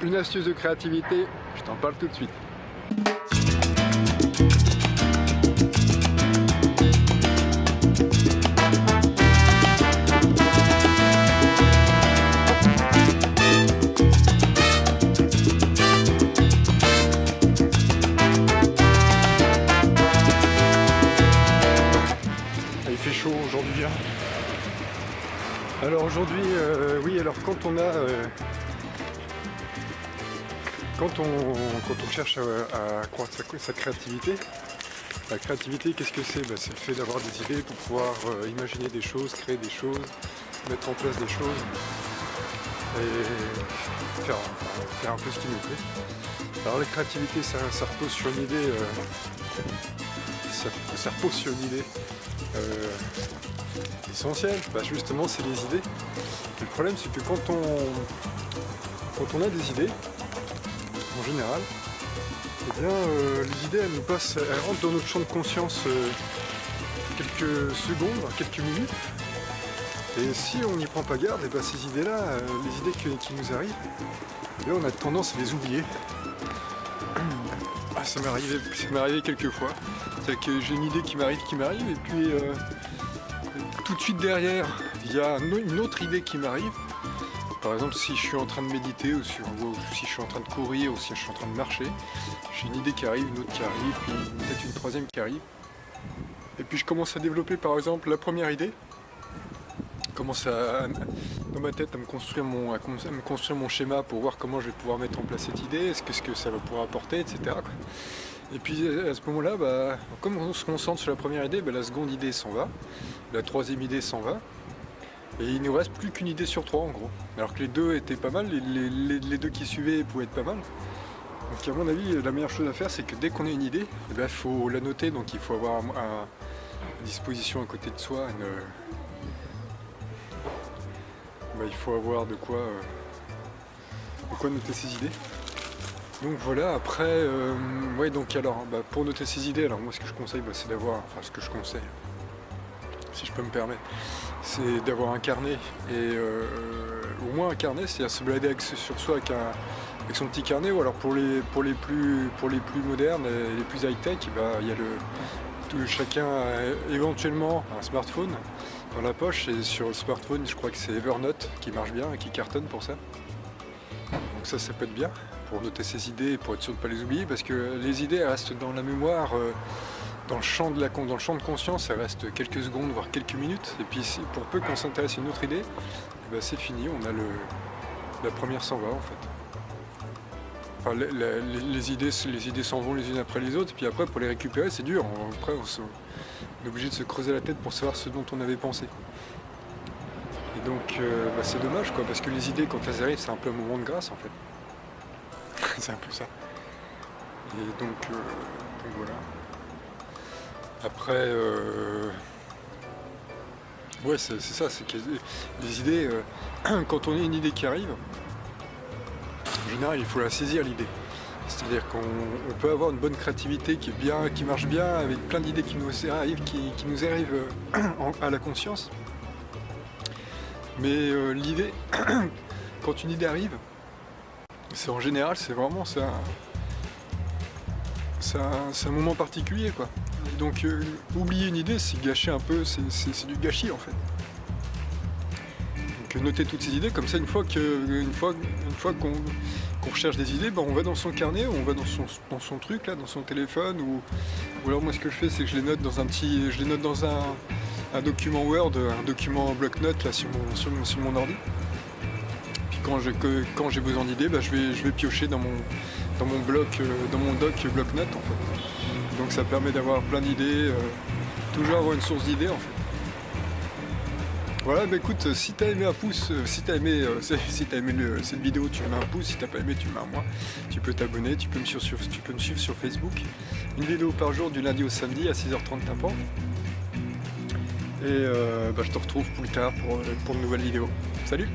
Une astuce de créativité, je t'en parle tout de suite. Il fait chaud aujourd'hui. Alors aujourd'hui, oui, alors quand on a... Quand on cherche à accroître sa créativité, la créativité, qu'est-ce que c'est? C'est le fait d'avoir des idées pour pouvoir imaginer des choses, créer des choses, mettre en place des choses et faire un peu ce qui nous plaît. Alors la créativité, ça repose sur une idée, ça repose sur une idée essentielle. Justement, c'est les idées. Le problème, c'est que quand on a des idées, en général, eh bien, les idées elles rentrent dans notre champ de conscience quelques secondes, quelques minutes, et si on n'y prend pas garde, et ces idées-là, les idées qui nous arrivent, eh bien, on a tendance à les oublier. Ça m'est arrivé quelques fois. C'est que j'ai une idée qui m'arrive, et puis tout de suite derrière, il y a une autre idée qui m'arrive. Par exemple, si je suis en train de méditer, ou si je suis en train de courir, ou si je suis en train de marcher, j'ai une idée qui arrive, une autre qui arrive, puis peut-être une troisième qui arrive. Et puis je commence à développer par exemple la première idée. Je commence dans ma tête à me construire mon schéma pour voir comment je vais pouvoir mettre en place cette idée, ce que ça va pouvoir apporter, etc. Et puis à ce moment-là, comme on se concentre sur la première idée, la seconde idée s'en va, la troisième idée s'en va. Et il ne nous reste plus qu'une idée sur trois en gros. Alors que les deux étaient pas mal, les deux qui suivaient pouvaient être pas mal. Donc à mon avis, la meilleure chose à faire, c'est que dès qu'on a une idée, il faut la noter. Donc il faut avoir à disposition à côté de soi il faut avoir de quoi noter ses idées. Donc voilà, après, pour noter ses idées, alors moi ce que je conseille, c'est d'avoir, ce que je conseille, si je peux me permettre, c'est d'avoir un carnet, et au moins un carnet, c'est-à-dire se balader sur soi avec son petit carnet, ou alors pour les plus modernes et les plus high-tech, il y a chacun a éventuellement un smartphone dans la poche, et sur le smartphone, je crois que c'est Evernote qui marche bien et qui cartonne pour ça. Donc ça peut être bien pour noter ses idées et pour être sûr de ne pas les oublier, parce que les idées restent dans la mémoire. Dans le champ de conscience, elle reste quelques secondes, voire quelques minutes. Et puis pour peu qu'on s'intéresse à une autre idée, c'est fini, la première s'en va en fait. Les idées s'en vont les unes après les autres, et puis après pour les récupérer c'est dur. Après on est obligé de se creuser la tête pour savoir ce dont on avait pensé. Et donc c'est dommage parce que les idées quand elles arrivent, c'est un peu un moment de grâce en fait. C'est un peu ça. Et donc voilà. Après, c'est ça, c'est que les idées, quand on a une idée qui arrive, en général il faut la saisir l'idée. C'est-à-dire qu'on peut avoir une bonne créativité qui marche bien, avec plein d'idées qui nous arrivent à la conscience. Mais l'idée, quand une idée arrive, c'est en général, c'est vraiment ça. C'est un moment particulier quoi. Donc oublier une idée, c'est gâcher un peu, c'est du gâchis en fait. Donc noter toutes ces idées, comme ça une fois qu'on recherche des idées, on va dans son carnet, on va dans son truc là, dans son téléphone, ou alors moi ce que je fais c'est que je les note dans un document Word, un document bloc-notes là sur mon ordi. Puis quand j'ai besoin d'idées, je vais piocher dans mon doc bloc-notes en fait. Donc ça permet d'avoir plein d'idées, toujours avoir une source d'idées en fait. Voilà, écoute, si t'as aimé un pouce, si t'as aimé cette vidéo, tu mets un pouce, si t'as pas aimé, tu mets un moins. Tu peux t'abonner, tu peux me suivre sur Facebook. Une vidéo par jour du lundi au samedi à 6h30 t'import. Et je te retrouve plus tard pour une nouvelle vidéo. Salut!